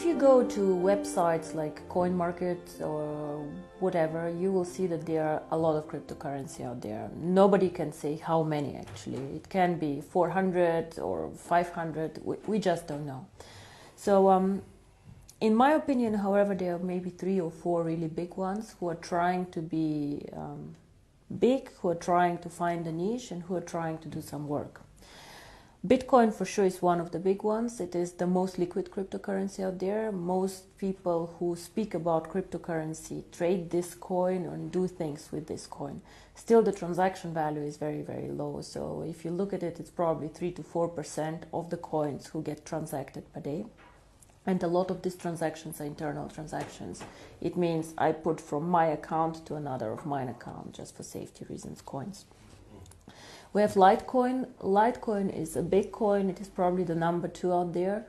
you go to websites like CoinMarket or whatever, you will see that there are a lot of cryptocurrency out there. Nobody can say how many actually. It can be 400 or 500, we just don't know. So in my opinion, however, there are maybe 3 or 4 really big ones who are trying to be big, who are trying to find a niche and who are trying to do some work. Bitcoin for sure is one of the big ones. It is the most liquid cryptocurrency out there. Most people who speak about cryptocurrency trade this coin and do things with this coin. Still, the transaction value is very, very low. So if you look at it, it's probably 3 to 4% of the coins who get transacted per day. And a lot of these transactions are internal transactions. It means I put from my account to another of mine account just for safety reasons, coins. We have Litecoin. Litecoin is a big coin. It is probably the number 2 out there,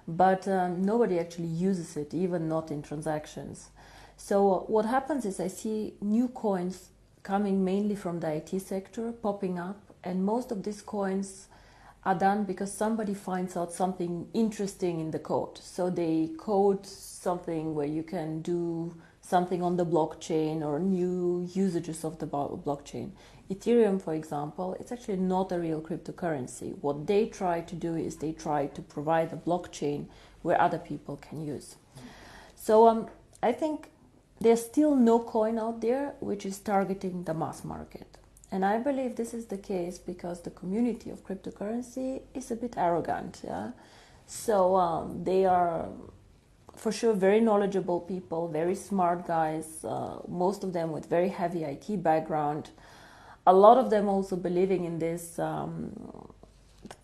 but nobody actually uses it, even not in transactions. So what happens is I see new coins coming mainly from the IT sector popping up, and most of these coins are done because somebody finds out something interesting in the code. So they code something where you can do something on the blockchain or new usages of the blockchain. Ethereum, for example, it's actually not a real cryptocurrency. What they try to do is they try to provide a blockchain where other people can use. So I think there's still no coin out there which is targeting the mass market. And I believe this is the case because the community of cryptocurrency is a bit arrogant. Yeah? So they are for sure very knowledgeable people, very smart guys, most of them with very heavy IT background. A lot of them also believing in this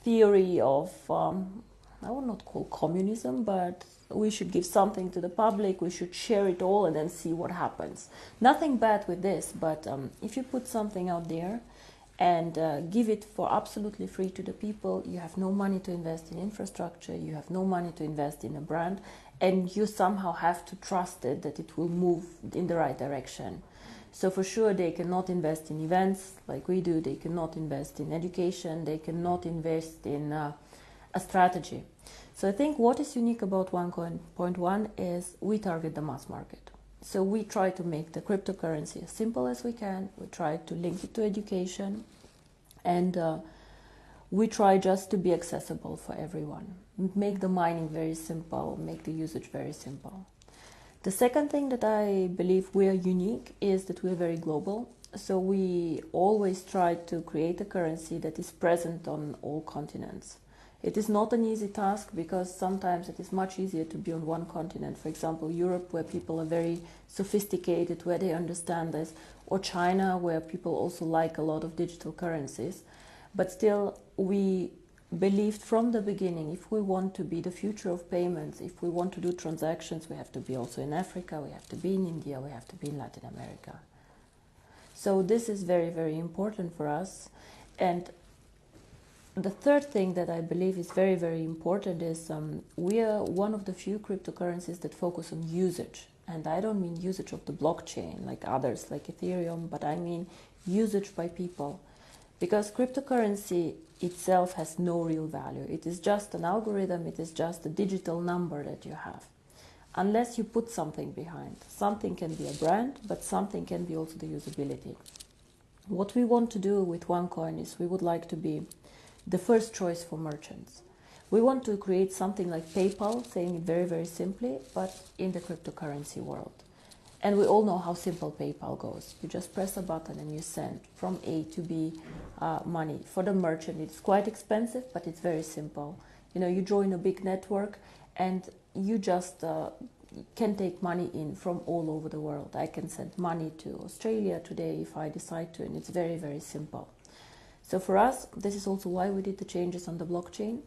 theory of, I would not call communism, but we should give something to the public, we should share it all and then see what happens. Nothing bad with this, but if you put something out there and give it for absolutely free to the people, you have no money to invest in infrastructure, you have no money to invest in a brand, and you somehow have to trust it that it will move in the right direction. So for sure they cannot invest in events like we do, they cannot invest in education, they cannot invest in a strategy. So I think what is unique about Onecoin.1 is we target the mass market. So we try to make the cryptocurrency as simple as we can, we try to link it to education, and we try just to be accessible for everyone. Make the mining very simple, make the usage very simple. The second thing that I believe we are unique is that we are very global. So we always try to create a currency that is present on all continents. It is not an easy task because sometimes it is much easier to be on one continent. For example, Europe, where people are very sophisticated, where they understand this, or China, where people also like a lot of digital currencies. But still, we believed from the beginning, if we want to be the future of payments, if we want to do transactions, we have to be also in Africa, we have to be in India, we have to be in Latin America. So this is very, very important for us. And the third thing that I believe is very, very important is we are one of the few cryptocurrencies that focus on usage. And I don't mean usage of the blockchain like others, like Ethereum, but I mean usage by people. Because cryptocurrency itself has no real value. It is just an algorithm, it is just a digital number that you have. Unless you put something behind. Something can be a brand, but something can be also the usability. What we want to do with Onecoin is we would like to be the first choice for merchants. We want to create something like PayPal, saying it very, very simply, but in the cryptocurrency world. And we all know how simple PayPal goes. You just press a button and you send from A to B money. For the merchant, it's quite expensive, but it's very simple. You know, you join a big network and you just can take money in from all over the world. I can send money to Australia today if I decide to, and it's very, very simple. So for us, this is also why we did the changes on the blockchain.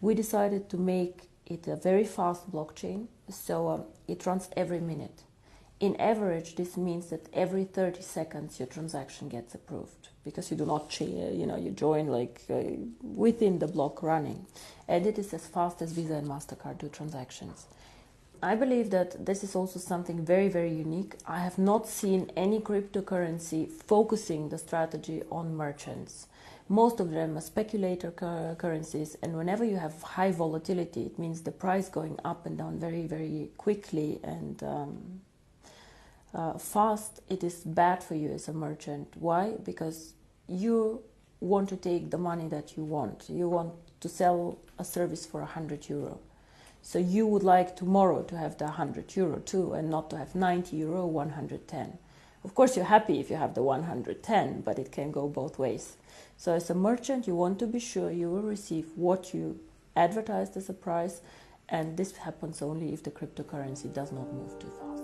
We decided to make it a very fast blockchain, so it runs every minute. In average, this means that every 30 seconds your transaction gets approved because you do not, you join like within the block running. And it is as fast as Visa and MasterCard do transactions. I believe that this is also something very, very unique. I have not seen any cryptocurrency focusing the strategy on merchants. Most of them are speculator currencies, and whenever you have high volatility, it means the price going up and down very, very quickly and fast. It is bad for you as a merchant. Why? Because you want to take the money that you want. You want to sell a service for €100. So you would like tomorrow to have the €100 too, and not to have €90, 110. Of course, you're happy if you have the 110, but it can go both ways. So as a merchant, you want to be sure you will receive what you advertised as a price, and this happens only if the cryptocurrency does not move too fast.